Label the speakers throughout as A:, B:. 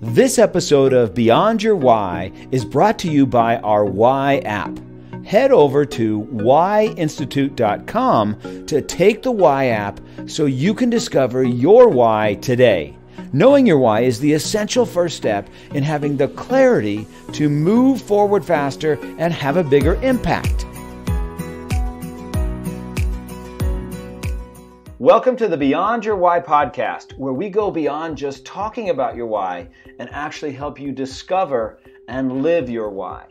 A: This episode of Beyond Your Why is brought to you by our Why app. Head over to whyinstitute.com to take the Why app so you can discover your why today. Knowing your why is the essential first step in having the clarity to move forward faster and have a bigger impact. Welcome to the Beyond Your Why podcast, where we go beyond just talking about your why and actually help you discover and live your why.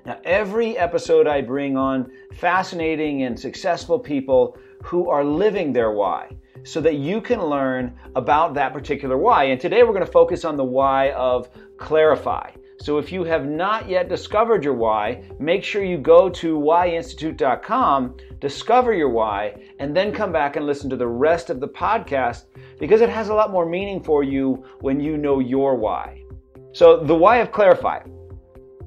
A: Now, every episode I bring on fascinating and successful people who are living their why so that you can learn about that particular why. And today we're going to focus on the why of Clarify. So if you have not yet discovered your why, make sure you go to whyinstitute.com, discover your why, and then come back and listen to the rest of the podcast because it has a lot more meaning for you when you know your why. So the why of Clarify.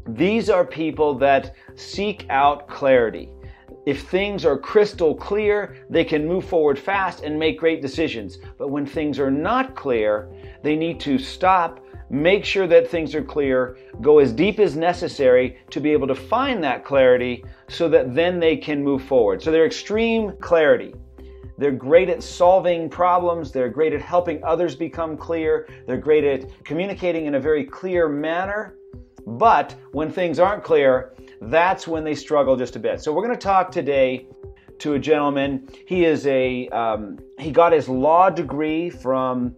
A: These are people that seek out clarity. If things are crystal clear, they can move forward fast and make great decisions. But when things are not clear, they need to stop, make sure that things are clear, go as deep as necessary to be able to find that clarity so that then they can move forward. So they're extreme clarity. They're great at solving problems. They're great at helping others become clear. They're great at communicating in a very clear manner. But when things aren't clear, that's when they struggle just a bit. So we're going to talk today to a gentleman. He got his law degree from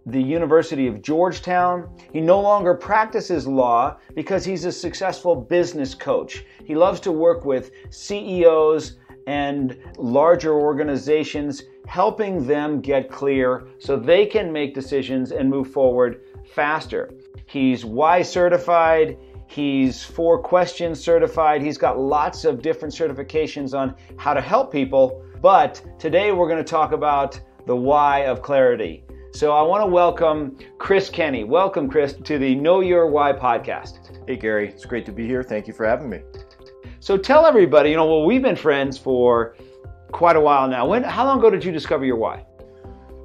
A: the University of Georgetown. He no longer practices law because he's a successful business coach. He loves to work with CEOs and larger organizations, helping them get clear so they can make decisions and move forward faster. He's Why certified. He's 4 questions certified. He's got lots of different certifications on how to help people. But today we're going to talk about the why of clarity. So I want to welcome Chris Kenny. Welcome, Chris, to the Know Your Why podcast.
B: Hey, Gary. It's great to be here. Thank you for having me.
A: So tell everybody, we've been friends for quite a while now. How long ago did you discover your why?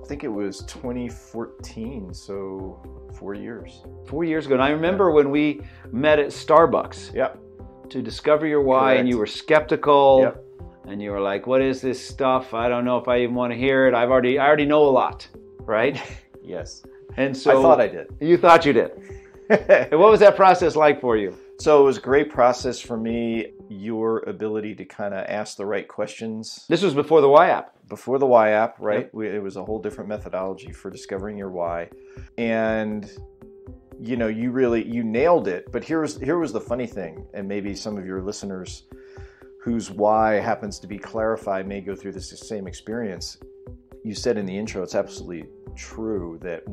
B: I think it was 2014, so 4 years.
A: 4 years ago. And I remember when we met at Starbucks.
B: Yep.
A: To discover your why.
B: Correct.
A: And you were skeptical.
B: Yep.
A: And you were like, what is this stuff? I don't know if I even want to hear it. I already know a lot, right?
B: Yes.
A: And so
B: I thought I did.
A: You thought you did. And what was that process like for you?
B: So it was a great process for me. Your ability to kind of ask the right questions.
A: This was before the Why app.
B: Before the Why app, right?
A: Yep.
B: It was a whole different methodology for discovering your why. And you nailed it. But here was the funny thing, and maybe some of your listeners whose why happens to be Clarify may go through this same experience. You said in the intro, it's absolutely true that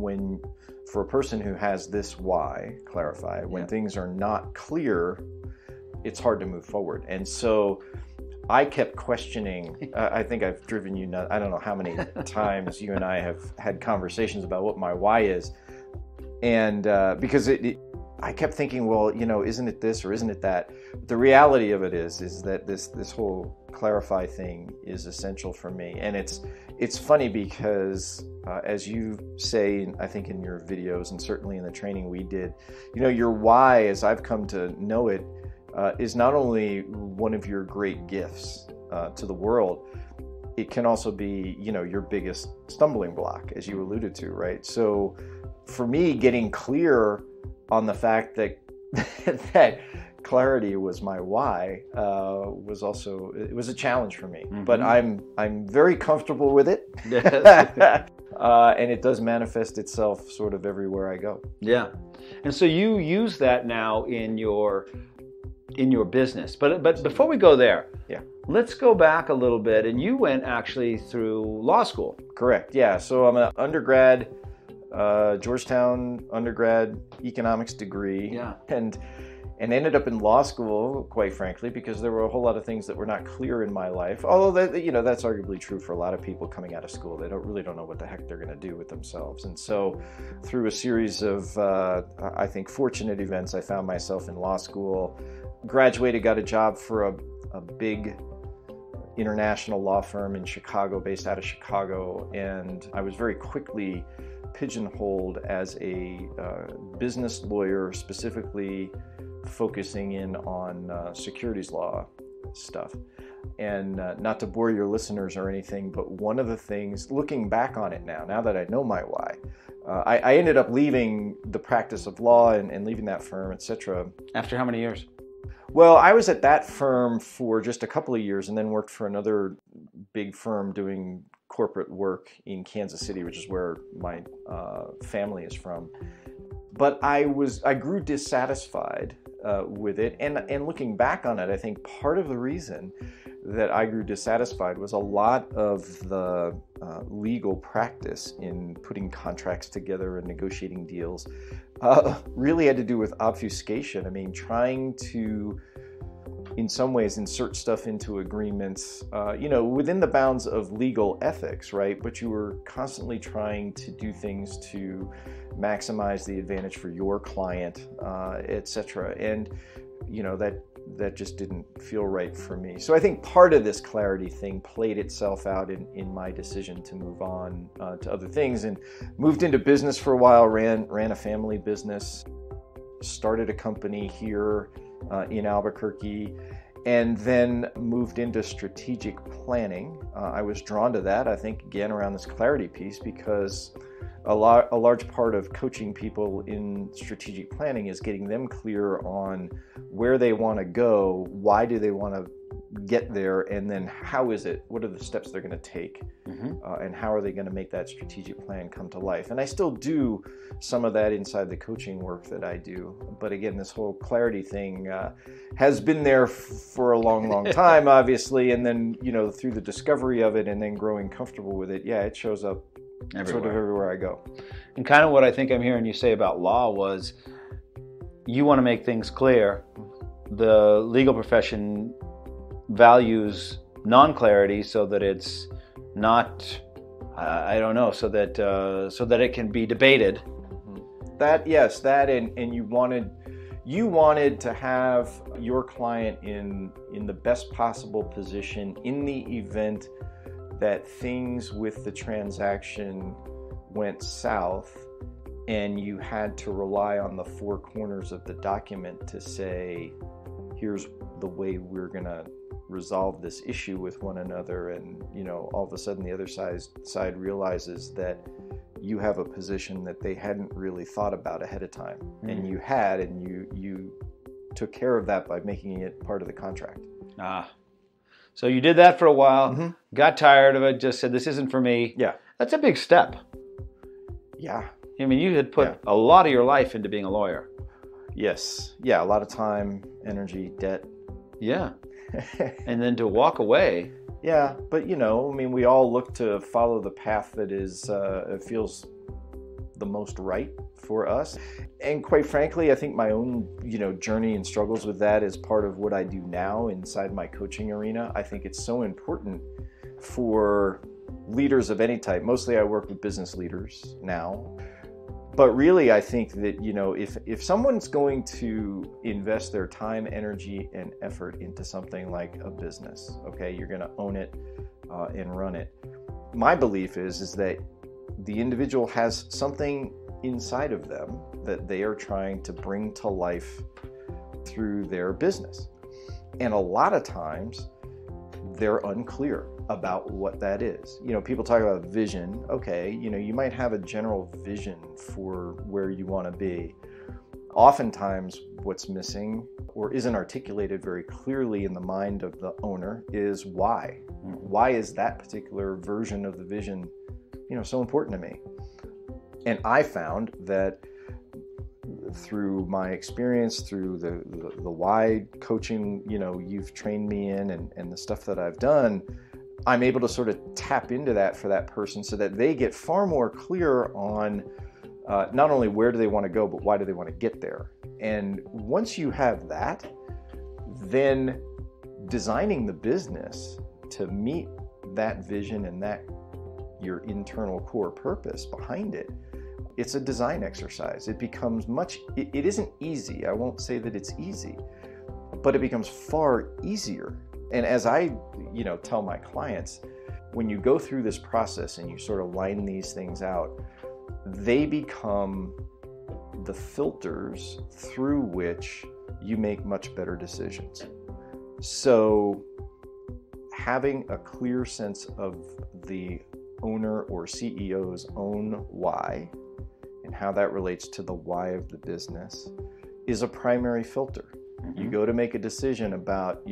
B: for a person who has this why, Clarify, when things are not clear, it's hard to move forward. And so I kept questioning. I think I've driven you nuts. I don't know how many times you and I have had conversations about what my why is. And because I kept thinking, well, isn't it this or isn't it that? But the reality of it is that this whole Clarify thing is essential for me. And it's funny because as you say, I think in your videos and certainly in the training we did, your why, as I've come to know it, is not only one of your great gifts to the world, it can also be, your biggest stumbling block, as you alluded to, right? So for me, getting clear on the fact that that clarity was my why was a challenge for me. Mm-hmm. But I'm very comfortable with it. Yes. And it does manifest itself sort of everywhere I go.
A: Yeah. And so you use that now in your business. But before we go there, let's go back a little bit. And you went actually through law school.
B: Correct. Yeah. So I'm an undergrad, Georgetown undergrad economics degree.
A: Yeah.
B: And ended up in law school, quite frankly, because there were a whole lot of things that were not clear in my life. Although that's arguably true for a lot of people coming out of school. They don't know what the heck they're going to do with themselves. And so, through a series of I think fortunate events, I found myself in law school. Graduated, got a job for a big international law firm in Chicago, based out of Chicago, and I was very quickly pigeonholed as a business lawyer, specifically focusing in on securities law stuff. And not to bore your listeners or anything, but one of the things, looking back on it now that I know my why, I ended up leaving the practice of law and leaving that firm, etc.
A: After how many years?
B: Well, I was at that firm for just a couple of years and then worked for another big firm doing corporate work in Kansas City, which is where my family is from. But I grew dissatisfied with it. And looking back on it, I think part of the reason that I grew dissatisfied was a lot of the legal practice in putting contracts together and negotiating deals really had to do with obfuscation. I mean, trying to, in some ways, insert stuff into agreements, within the bounds of legal ethics, right? But you were constantly trying to do things to maximize the advantage for your client, etc. And, that just didn't feel right for me. So I think part of this clarity thing played itself out in my decision to move on to other things, and moved into business for a while, ran a family business, started a company here in Albuquerque, and then moved into strategic planning. I was drawn to that, I think, again, around this clarity piece, because a large part of coaching people in strategic planning is getting them clear on where they want to go, why do they want to get there, and then what are the steps they're going to take, and how are they going to make that strategic plan come to life. And I still do some of that inside the coaching work that I do. But again, this whole clarity thing has been there for a long time, obviously, and then, through the discovery of it and then growing comfortable with it, it shows up sort of everywhere I go.
A: And kind of what I think I'm hearing you say about law was you want to make things clear. The legal profession values non-clarity so that it's not, so that it can be debated. And you wanted to have your client in the best possible position in the event that things with the transaction went south and you had to rely on the four corners of the document to say, here's the way we're going to resolve this issue with one another. And, all of a sudden the other side realizes that you have a position that they hadn't really thought about ahead of time. And you had, and you took care of that by making it part of the contract. So you did that for a while, got tired of it, just said, this isn't for me.
B: Yeah.
A: That's a big step.
B: Yeah.
A: I mean, you had put a lot of your life into being a lawyer.
B: Yes. Yeah, a lot of time, energy, debt.
A: Yeah. And then to walk away.
B: Yeah, but we all look to follow the path that feels the most right for us. And quite frankly, I think my own, journey and struggles with that is part of what I do now inside my coaching arena. I think it's so important for leaders of any type. Mostly I work with business leaders now. But really, I think that, if someone's going to invest their time, energy, and effort into something like a business, okay, you're going to own it and run it. My belief is that the individual has something inside of them that they are trying to bring to life through their business. And a lot of times they're unclear about what that is. People talk about vision. Okay, you might have a general vision for where you want to be. Oftentimes what's missing or isn't articulated very clearly in the mind of the owner is why. Why is that particular version of the vision, so important to me? And I found that through my experience, through the wide coaching, you've trained me in and the stuff that I've done, I'm able to sort of tap into that for that person so that they get far more clear on not only where do they want to go, but why do they want to get there. And once you have that, then designing the business to meet that vision and that your internal core purpose behind it, it's a design exercise. It becomes it isn't easy. I won't say that it's easy, but it becomes far easier. And as I, tell my clients, when you go through this process and you sort of line these things out, they become the filters through which you make much better decisions. So having a clear sense of the owner or CEO's own why and how that relates to the why of the business is a primary filter. You go to make a decision about,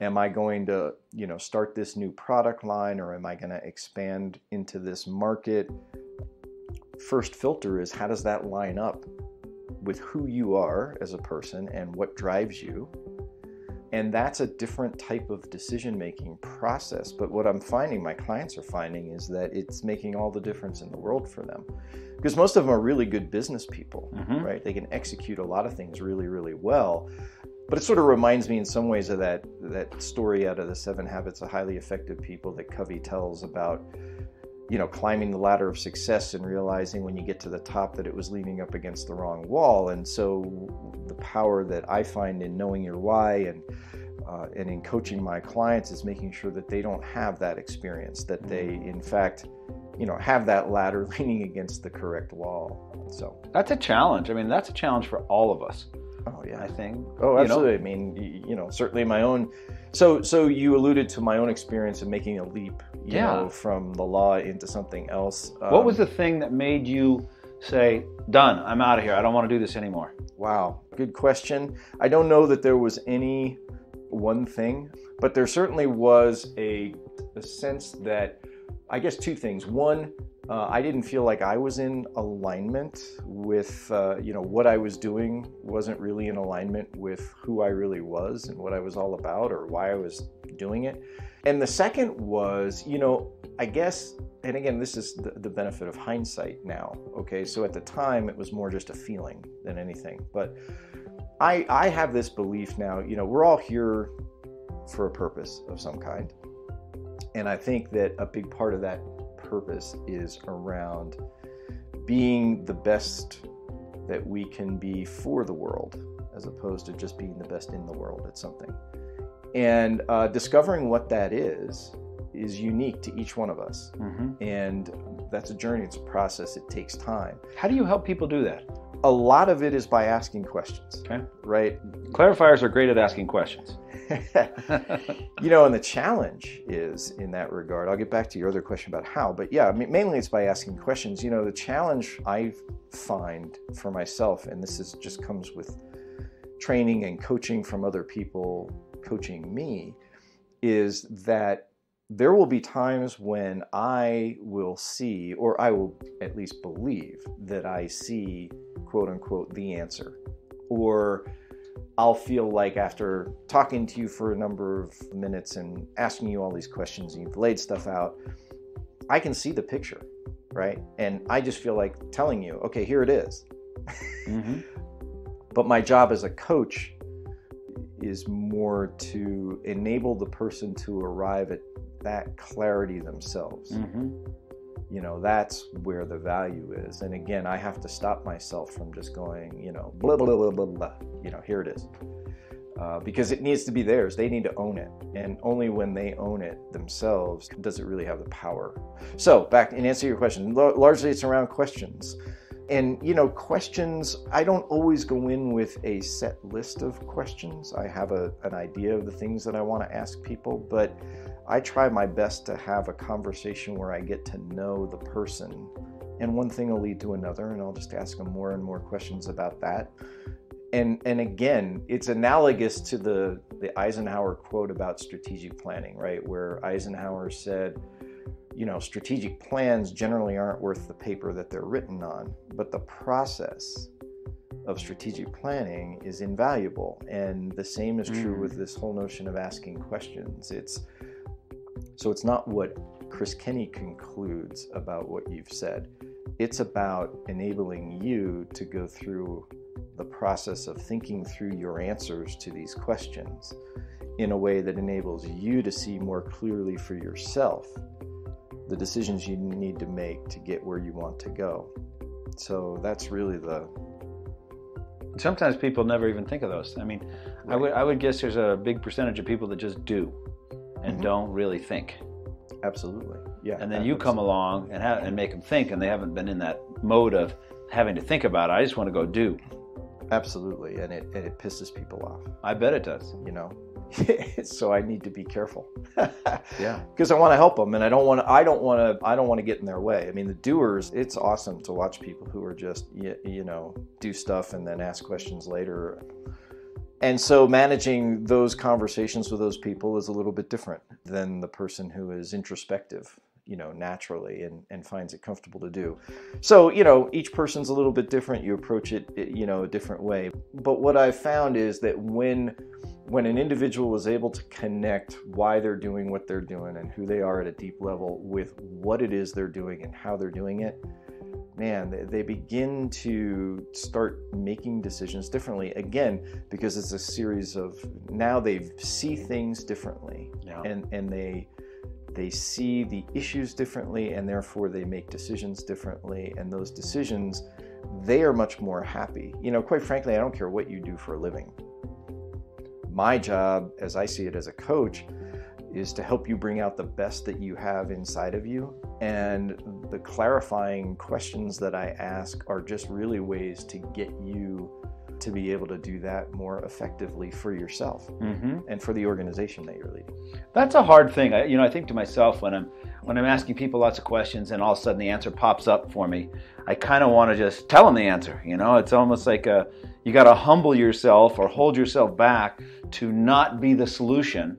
B: am I going to, start this new product line, or am I going to expand into this market? First filter is, how does that line up with who you are as a person and what drives you? And that's a different type of decision-making process. But what I'm finding, my clients are finding, is that it's making all the difference in the world for them. Because most of them are really good business people, right? They can execute a lot of things really, really well. But it sort of reminds me in some ways of that story out of the 7 Habits of Highly Effective People that Covey tells about, climbing the ladder of success and realizing when you get to the top that it was leaning up against the wrong wall. And so the power that I find in knowing your why and in coaching my clients is making sure that they don't have that experience, that they, in fact, have that ladder leaning against the correct wall. So
A: that's a challenge. I mean, that's a challenge for all of us.
B: Oh yeah,
A: I think.
B: Oh, absolutely. I mean, certainly my own. So you alluded to my own experience of making a leap, from the law into something else.
A: What was the thing that made you say, "Done, I'm out of here. I don't want to do this anymore"?
B: Wow, good question. I don't know that there was any one thing, but there certainly was a sense that, I guess, 2 things. One, I didn't feel like I was in alignment with, what I was doing wasn't really in alignment with who I really was and what I was all about or why I was doing it. And the second was, I guess, and again, this is the benefit of hindsight now, okay? So at the time, it was more just a feeling than anything. But I have this belief now, we're all here for a purpose of some kind. And I think that a big part of that purpose is around being the best that we can be for the world, as opposed to just being the best in the world at something. And discovering what that is unique to each one of us. And that's a journey, it's a process, it takes time.
A: How do you help people do that?
B: A lot of it is by asking questions, right?
A: Clarifiers are great at asking questions.
B: And the challenge is in that regard, I'll get back to your other question about how, but yeah, mainly it's by asking questions. The challenge I find for myself, and this just comes with training and coaching from other people coaching me, is that there will be times when I will see, or I will at least believe that I see, quote unquote, the answer. Or I'll feel like after talking to you for a number of minutes and asking you all these questions, and you've laid stuff out, I can see the picture, right? And I just feel like telling you, okay, here it is. But my job as a coach is more to enable the person to arrive at that clarity themselves. That's where the value is. And again, I have to stop myself from just going, blah, blah, blah, blah, blah, here it is. Because it needs to be theirs. They need to own it. And only when they own it themselves does it really have the power. So back and answer your question, largely it's around questions. And, questions, I don't always go in with a set list of questions. I have an idea of the things that I want to ask people, but I try my best to have a conversation where I get to know the person. And one thing will lead to another, and I'll just ask them more and more questions about that. And again, it's analogous to the Eisenhower quote about strategic planning, right? Where Eisenhower said, strategic plans generally aren't worth the paper that they're written on, but the process of strategic planning is invaluable. And the same is true with this whole notion of asking questions. So it's not what Chris Kenny concludes about what you've said. It's about enabling you to go through the process of thinking through your answers to these questions in a way that enables you to see more clearly for yourself the decisions you need to make to get where you want to go. So that's really
A: Sometimes people never even think of those. I mean, right. I would guess there's a big percentage of people that just do and don't really think.
B: Absolutely, yeah.
A: And then you come along and make them think, and they haven't been in that mode of having to think about it. I just want to go do.
B: Absolutely, and it pisses people off.
A: I bet it does.
B: You know, so I need to be careful.
A: Yeah,
B: because I want to help them, and I don't want to get in their way. I mean, the doers. It's awesome to watch people who are just do stuff and then ask questions later. And so managing those conversations with those people is a little bit different than the person who is introspective, naturally and finds it comfortable to do. So, each person's a little bit different. You approach it, a different way. But what I've found is that when an individual is able to connect why they're doing what they're doing and who they are at a deep level with what it is they're doing and how they're doing it, man, they begin to start making decisions differently, again, because it's a series of, now they see things differently. Yeah. And they see the issues differently, and therefore they make decisions differently, and those decisions, they are much more happy. Quite frankly, I don't care what you do for a living. My job, as I see it as a coach, is to help you bring out the best that you have inside of you. And the clarifying questions that I ask are just really ways to get you to be able to do that more effectively for yourself and for the organization that you're leading.
A: That's a hard thing. I think to myself when I'm asking people lots of questions and all of a sudden the answer pops up for me, I kind of want to just tell them the answer. It's almost like you got to humble yourself or hold yourself back to not be the solution,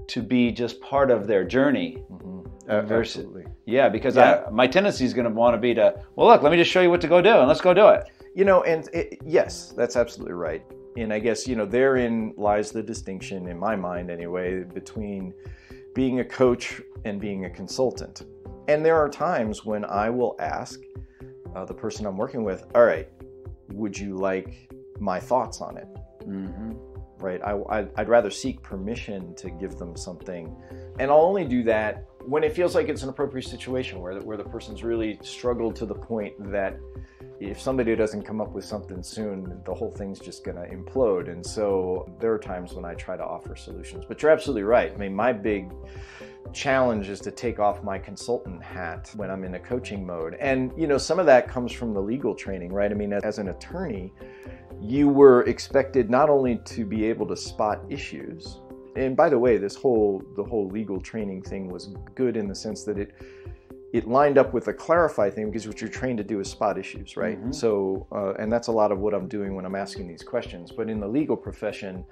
A: to be just part of their journey.
B: Absolutely.
A: Yeah, because my tendency is going to want to be well, look, let me just show you what to go do, and let's go do it.
B: Yes, that's absolutely right. And I guess, therein lies the distinction, in my mind anyway, between being a coach and being a consultant. And there are times when I will ask the person I'm working with, all right, would you like my thoughts on it? Right? I'd rather seek permission to give them something. And I'll only do that when it feels like it's an appropriate situation where the person's really struggled to the point that if somebody doesn't come up with something soon, the whole thing's just going to implode. And so there are times when I try to offer solutions. But you're absolutely right. I mean, my big challenge is to take off my consultant hat when I'm in a coaching mode. And, some of that comes from the legal training, right? I mean, as an attorney, you were expected not only to be able to spot issues, and by the way, the whole legal training thing was good in the sense that it lined up with the clarify thing, because what you're trained to do is spot issues, right? So, and that's a lot of what I'm doing when I'm asking these questions. But in the legal profession,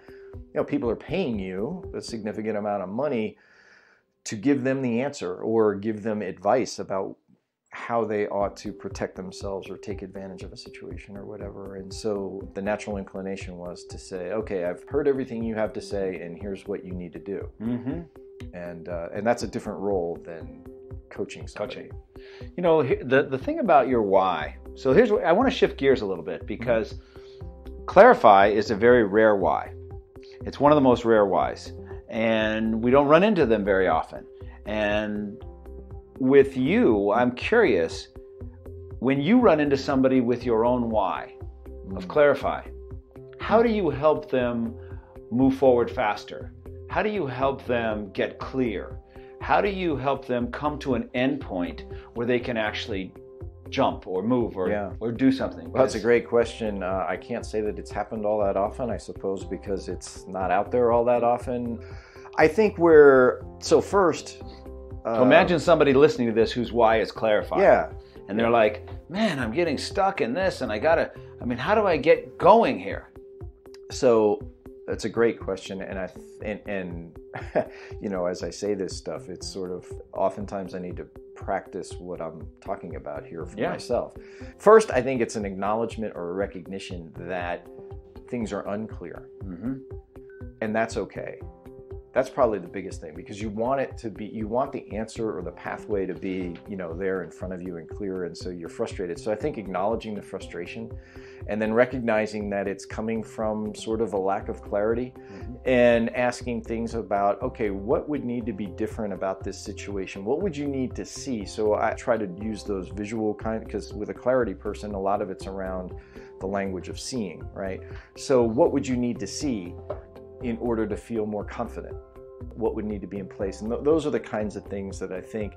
B: people are paying you a significant amount of money to give them the answer or give them advice about how they ought to protect themselves or take advantage of a situation or whatever. And so the natural inclination was to say, okay, I've heard everything you have to say, and here's what you need to do. And that's a different role than coaching somebody.
A: The thing about your why. So here's what I want to shift gears a little bit, because clarify is a very rare why. It's one of the most rare whys, and we don't run into them very often. And with you, I'm curious, when you run into somebody with your own why of clarify, how do you help them move forward faster? How do you help them get clear? How do you help them come to an end point where they can actually jump or move or do something?
B: Well, that's a great question. I can't say that it's happened all that often, I suppose, because it's not out there all that often. I think first...
A: So imagine somebody listening to this whose why is clarify.
B: Yeah.
A: And they're like, man, I'm getting stuck in this, and how do I get going here?
B: So that's a great question. And as I say this stuff, it's sort of, oftentimes I need to practice what I'm talking about here for myself. First, I think it's an acknowledgement or a recognition that things are unclear. And that's okay. That's probably the biggest thing, because you want the answer or the pathway to be, there in front of you and clear. And so you're frustrated. So I think acknowledging the frustration and then recognizing that it's coming from sort of a lack of clarity and asking things about, okay, what would need to be different about this situation? What would you need to see? So I try to use those visual because with a clarity person, a lot of it's around the language of seeing, right? So what would you need to see in order to feel more confident? What would need to be in place? And those are the kinds of things that I think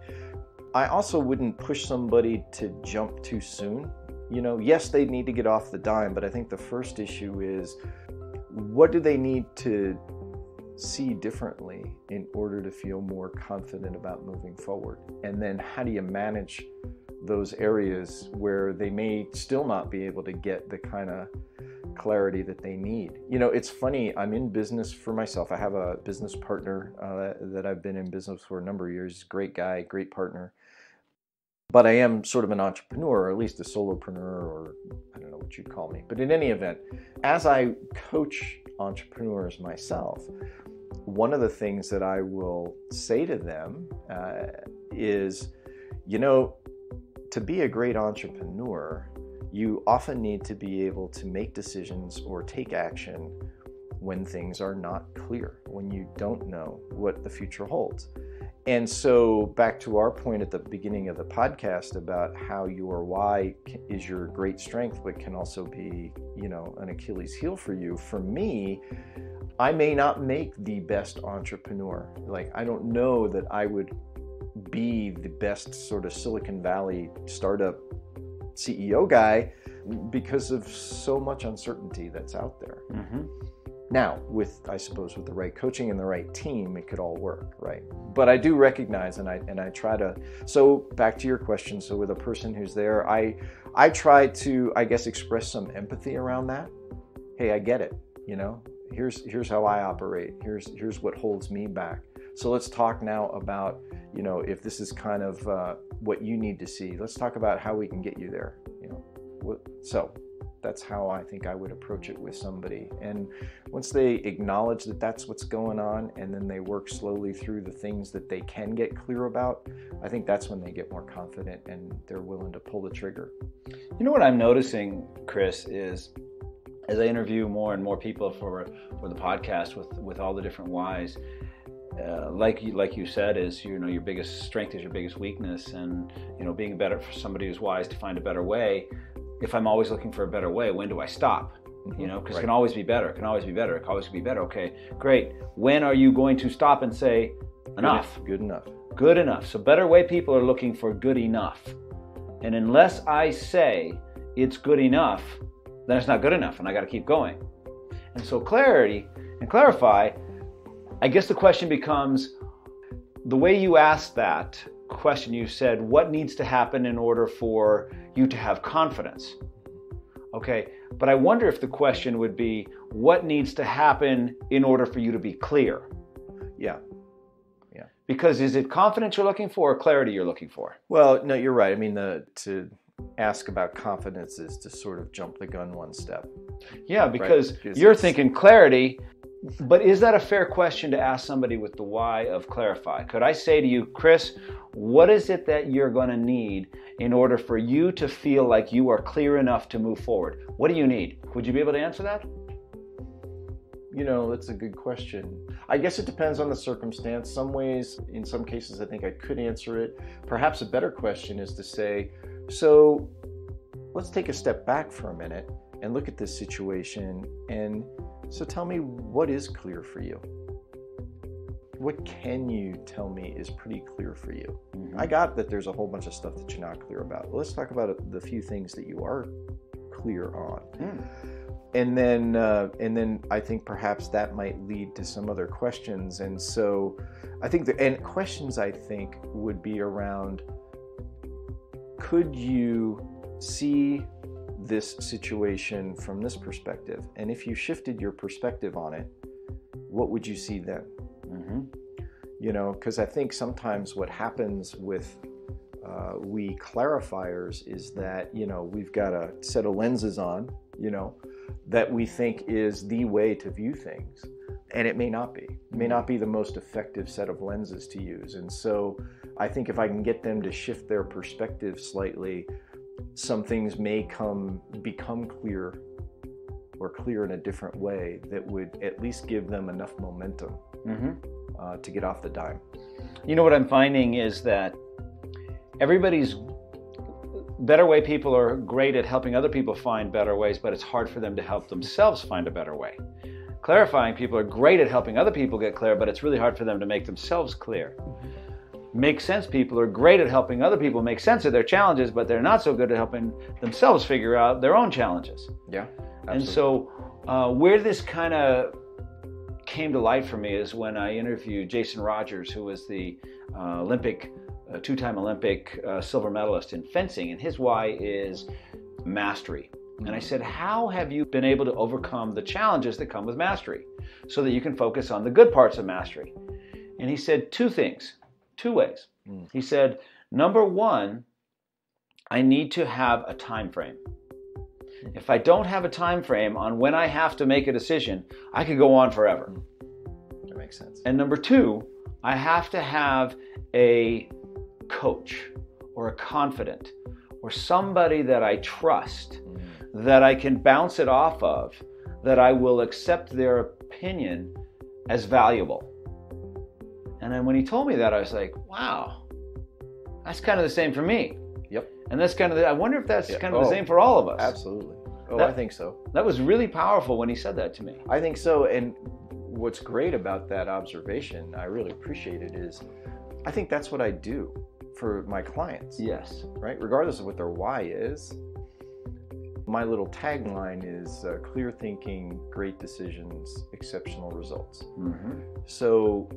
B: I also wouldn't push somebody to jump too soon. Yes, they need to get off the dime, but I think the first issue is, what do they need to see differently in order to feel more confident about moving forward? And then how do you manage those areas where they may still not be able to get the kind of clarity that they need? It's funny, I'm in business for myself. I have a business partner that I've been in business for a number of years. Great guy, great partner. But I am sort of an entrepreneur, or at least a solopreneur, or I don't know what you'd call me. But in any event, as I coach entrepreneurs myself, one of the things that I will say to them is, to be a great entrepreneur, you often need to be able to make decisions or take action when things are not clear, when you don't know what the future holds. And so back to our point at the beginning of the podcast about how your why is your great strength, but can also be, an Achilles heel for you. For me, I may not make the best entrepreneur. Like, I don't know that I would be the best sort of Silicon Valley startup CEO guy because of so much uncertainty that's out there. Mm-hmm. Now, I suppose with the right coaching and the right team, it could all work, right? But I do recognize, and I try to, so back to your question, so with a person who's there, I try to, I guess, express some empathy around that. Hey, I get it, here's how I operate. Here's what holds me back. So let's talk now about, if this is kind of what you need to see, let's talk about how we can get you there, So that's how I think I would approach it with somebody. And once they acknowledge that that's what's going on, and then they work slowly through the things that they can get clear about, I think that's when they get more confident and they're willing to pull the trigger.
A: What I'm noticing, Chris, is as I interview more and more people for the podcast with all the different whys, like you said, is your biggest strength is your biggest weakness, and being better for somebody who's wise to find a better way. If I'm always looking for a better way, when do I stop? Because It can always be better. It can always be better. It can always be better. Okay, great. When are you going to stop and say enough?
B: Good enough.
A: Good enough. So better way people are looking for good enough. And unless I say it's good enough, then it's not good enough, and I got to keep going. And so clarity and clarify, I guess the question becomes, the way you asked that question, you said, what needs to happen in order for you to have confidence? Okay, but I wonder if the question would be, what needs to happen in order for you to be clear?
B: Yeah.
A: Because is it confidence you're looking for or clarity you're looking for?
B: Well, no, you're right. I mean, to ask about confidence is to sort of jump the gun one step.
A: Yeah, because you're thinking clarity, but is that a fair question to ask somebody with the why of clarify? Could I say to you, Chris, what is it that you're going to need in order for you to feel like you are clear enough to move forward? What do you need? Would you be able to answer that?
B: That's a good question. I guess it depends on the circumstance. In some cases, I think I could answer it. Perhaps a better question is to say, so let's take a step back for a minute and look at this situation. And so tell me, what is clear for you? What can you tell me is pretty clear for you? Mm-hmm. I got that there's a whole bunch of stuff that you're not clear about. Let's talk about the few things that you are clear on. Mm. And then I think perhaps that might lead to some other questions. And so I think questions I think would be around, could you see this situation from this perspective? And if you shifted your perspective on it, what would you see then? Mm-hmm. Because I think sometimes what happens with we clarifiers is that, we've got a set of lenses on, that we think is the way to view things. And it may not be. It may not be the most effective set of lenses to use. And so I think if I can get them to shift their perspective slightly, some things may become clear or clear in a different way that would at least give them enough momentum to get off the dime.
A: What I'm finding is that everybody's better way people are great at helping other people find better ways, but it's hard for them to help themselves find a better way. Clarifying people are great at helping other people get clear, but it's really hard for them to make themselves clear. make sense people are great at helping other people make sense of their challenges, but they're not so good at helping themselves figure out their own challenges.
B: Yeah, absolutely.
A: And so where this kind of came to light for me is when I interviewed Jason Rogers, who was the two-time Olympic silver medalist in fencing, and his why is mastery. And I said, how have you been able to overcome the challenges that come with mastery so that you can focus on the good parts of mastery? And he said two ways. He said, number one, I need to have a time frame. If I don't have a time frame on when I have to make a decision, I could go on forever.
B: That makes sense.
A: And number two, I have to have a coach or a confidant or somebody that I trust, that I can bounce it off of, that I will accept their opinion as valuable. And then when he told me that, I was like, wow, that's kind of the same for me.
B: Yep.
A: And that's kind of I wonder if that's kind of the same for all of us.
B: Absolutely. I think so.
A: That was really powerful when he said that to me.
B: I think so. And what's great about that observation, I really appreciate it, is I think that's what I do for my clients.
A: Yes.
B: Right? Regardless of what their why is. My little tagline is clear thinking, great decisions, exceptional results.
A: Mm-hmm.
B: So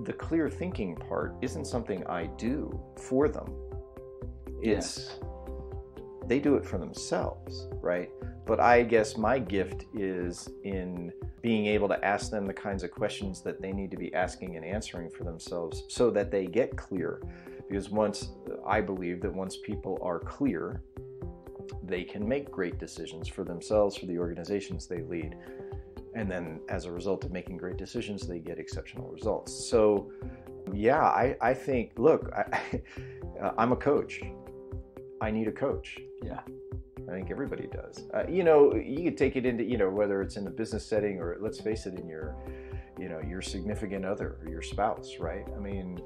B: the clear thinking part isn't something I do for them. They do it for themselves, right? But I guess my gift is in being able to ask them the kinds of questions that they need to be asking and answering for themselves so that they get clear. Because I believe that once people are clear, they can make great decisions for themselves, for the organizations they lead. And then as a result of making great decisions, they get exceptional results. So yeah, I think, look, I'm a coach. I need a coach.
A: Yeah.
B: I think everybody does. You could take it into, whether it's in the business setting or, let's face it, in your significant other or your spouse, right? I mean,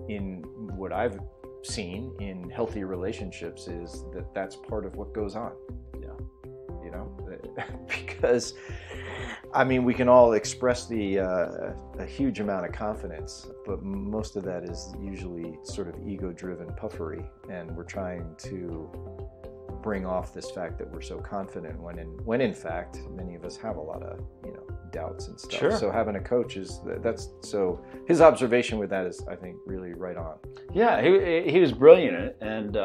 B: in what I've seen in healthy relationships is that's part of what goes on.
A: Yeah.
B: Because, I mean, we can all express a huge amount of confidence, but most of that is usually sort of ego-driven puffery, and we're trying to bring off this fact that we're so confident when in fact many of us have a lot of doubts and stuff.
A: Sure.
B: So having a coach so his observation with that is, I think, really right on. Yeah,
A: he was brilliant, and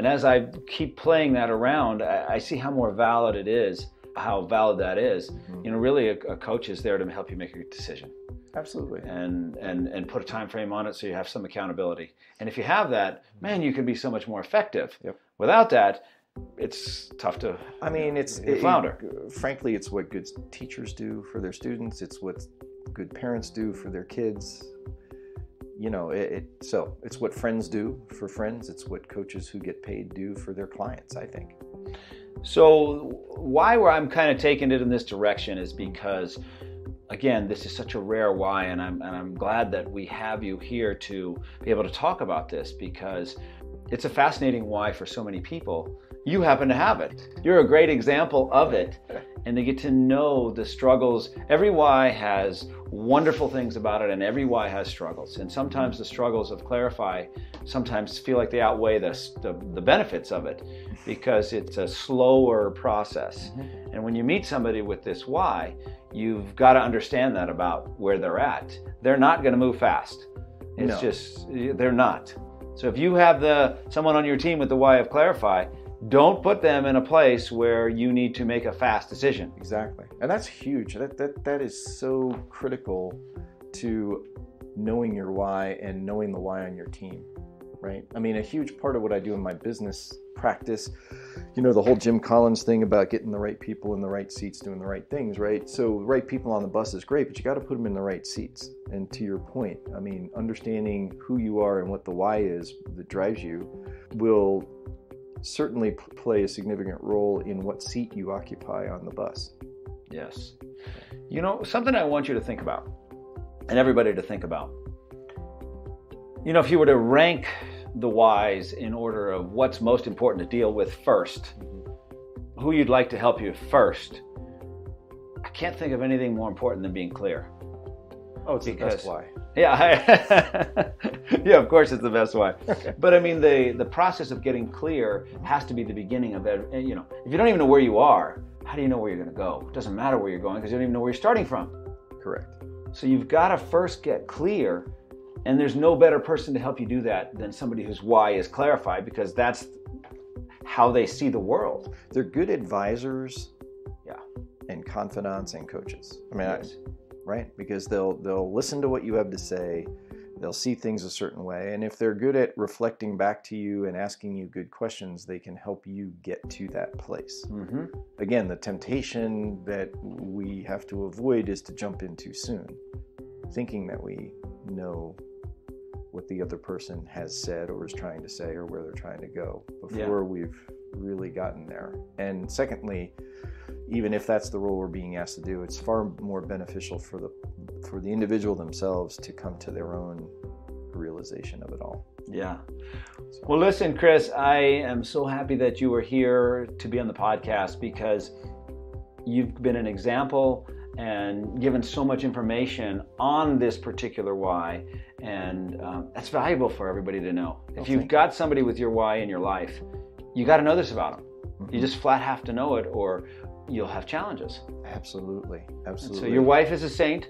A: as I keep playing that around, I see how valid that is. Mm-hmm. Really a coach is there to help you make a decision.
B: Absolutely.
A: And put a time frame on it so you have some accountability. And if you have that, man, you can be so much more effective.
B: Yep.
A: Without that, it's tough to flounder.
B: Frankly, it's what good teachers do for their students. It's what good parents do for their kids. So it's what friends do for friends. It's what coaches who get paid do for their clients, I think.
A: So why I'm kind of taking it in this direction is because, again, this is such a rare why, and I'm glad that we have you here to be able to talk about this, because it's a fascinating why for so many people. You happen to have it. You're a great example of it. And to get to know the struggles, every why has wonderful things about it, and every why has struggles. And sometimes the struggles of Clarify sometimes feel like they outweigh the benefits of it, because it's a slower process. Mm-hmm. And when you meet somebody with this why, you've got to understand that about where they're at. They're not going to move fast. They're not. So if you have someone on your team with the why of Clarify, don't put them in a place where you need to make a fast decision.
B: Exactly. And that's huge. That is so critical to knowing your why and knowing the why on your team, right? I mean, a huge part of what I do in my business practice, the whole Jim Collins thing about getting the right people in the right seats, doing the right things, right? So right people on the bus is great, but you got to put them in the right seats. And to your point, I mean, understanding who you are and what the why is that drives you will certainly play a significant role in what seat you occupy on the bus.
A: Yes. Something I want you to think about, and everybody to think about. If you were to rank the whys in order of what's most important to deal with first, who you'd like to help you first, I can't think of anything more important than being clear.
B: Oh, it's the best why.
A: Yeah. Yeah, of course it's the best why. But I mean, the process of getting clear has to be the beginning of it. If you don't even know where you are, how do you know where you're going to go? It doesn't matter where you're going because you don't even know where you're starting from.
B: Correct.
A: So you've got to first get clear, and there's no better person to help you do that than somebody whose why is clarified, because that's how they see the world.
B: They're good advisors, and confidants and coaches. I mean,
A: yes.
B: Right? Because they'll listen to what you have to say. They'll see things a certain way, and if they're good at reflecting back to you and asking you good questions, they can help you get to that place.
A: Mm-hmm.
B: Again, the temptation that we have to avoid is to jump in too soon, thinking that we know what the other person has said or is trying to say or where they're trying to go before we've really gotten there. And secondly, even if that's the role we're being asked to do, it's far more beneficial for the individual themselves to come to their own realization of it all.
A: Yeah. So. Well, listen, Chris, I am so happy that you were here to be on the podcast, because you've been an example and given so much information on this particular why, and that's valuable for everybody to know. If you've got somebody with your why in your life, you got to know this about them. Mm-hmm. You just flat have to know it, or you'll have challenges.
B: Absolutely.
A: So your wife is a saint?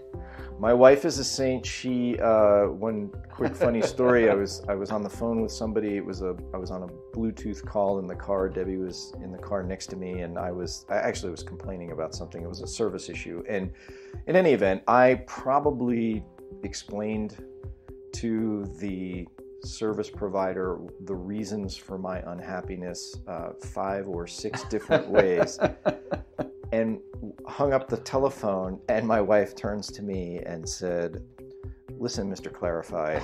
B: My wife is a saint. She, one quick funny story, I was on the phone with somebody. I was on a Bluetooth call in the car. Debbie was in the car next to me, and I actually was complaining about something. It was a service issue. And in any event, I probably explained to the service provider the reasons for my unhappiness 5 or 6 different ways, and hung up the telephone, and my wife turns to me and said, "Listen, Mr. Clarify,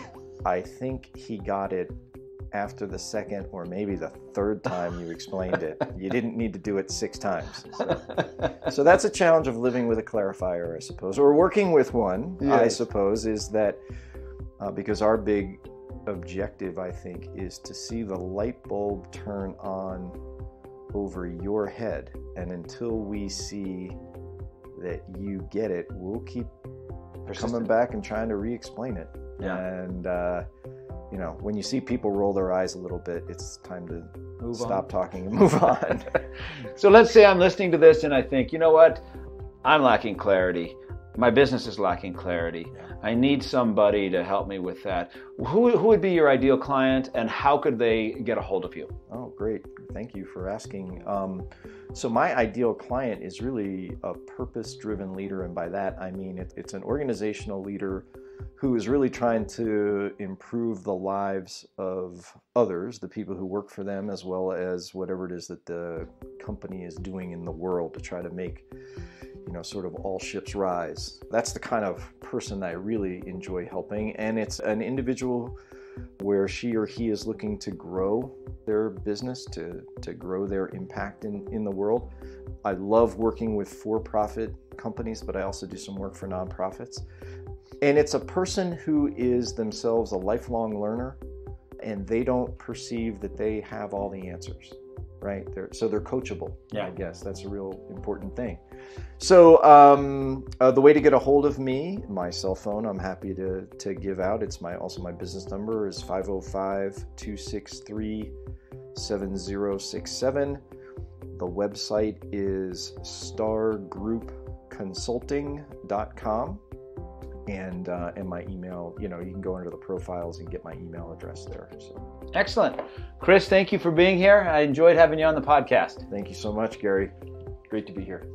B: I think he got it after the second or maybe the third time you explained it. You didn't need to do it 6 times." So that's a challenge of living with a clarifier, I suppose, or working with one, yes. I suppose, is that because our big objective, I think, is to see the light bulb turn on over your head, and until we see that you get it, we'll keep coming back and trying to re-explain it.
A: Yeah.
B: And when you see people roll their eyes a little bit, it's time to stop talking and move on.
A: So let's say I'm listening to this and I think, you know what, I'm lacking clarity. My business is lacking clarity. I need somebody to help me with that. Who would be your ideal client, and how could they get a hold of you?
B: Oh, great. Thank you for asking. So my ideal client is really a purpose-driven leader, and by that I mean it's an organizational leader who is really trying to improve the lives of others, the people who work for them, as well as whatever it is that the company is doing in the world to try to make sort of all ships rise. That's the kind of person I really enjoy helping, and it's an individual where she or he is looking to grow their business, to grow their impact in the world. I love working with for-profit companies, but I also do some work for nonprofits. And it's a person who is themselves a lifelong learner, and they don't perceive that they have all the answers. Right? So they're coachable.
A: Yeah.
B: I guess that's a real important thing. So the way to get a hold of me, my cell phone, I'm happy to give out. It's also my business number is 505-263-7067. The website is stargroupconsulting.com. And my email, you can go under the profiles and get my email address there. So.
A: Excellent. Chris, thank you for being here. I enjoyed having you on the podcast.
B: Thank you so much, Gary. Great to be here.